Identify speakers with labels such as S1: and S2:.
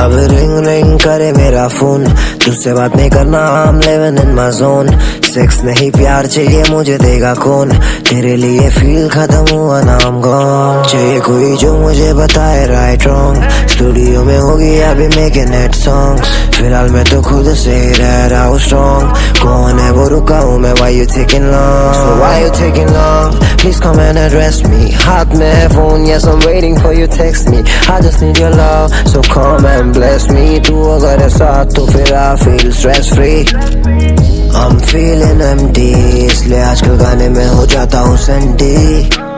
S1: अब ring ring करे मेरा फोन, तुझसे बात नहीं करना, I'm living in my zone। Sex नहीं प्यार चाहिए मुझे देगा कौन, तेरे लिए फील खत्म हुआ ना I'm gone। चाहिए कोई जो मुझे बताए राइट रॉन्ग, स्टूडियो में होगी अभी मेकिंग इट सॉन्ग्स। फिलहाल मैं तो खुद से ही रह रहा हूँ स्ट्रॉन्ग, कौन है वो रुका हूँ मैं, why you taking long, so why you taking long, please come and address me। हाथ में है phone, yes I'm waiting for you text me, I just need your love, so come and bless me। तू अगर है साथ तो फिर I feel stress free। I'm feeling empty, इसलिए आजकल गाने में हो जाता हूँ सेंटी।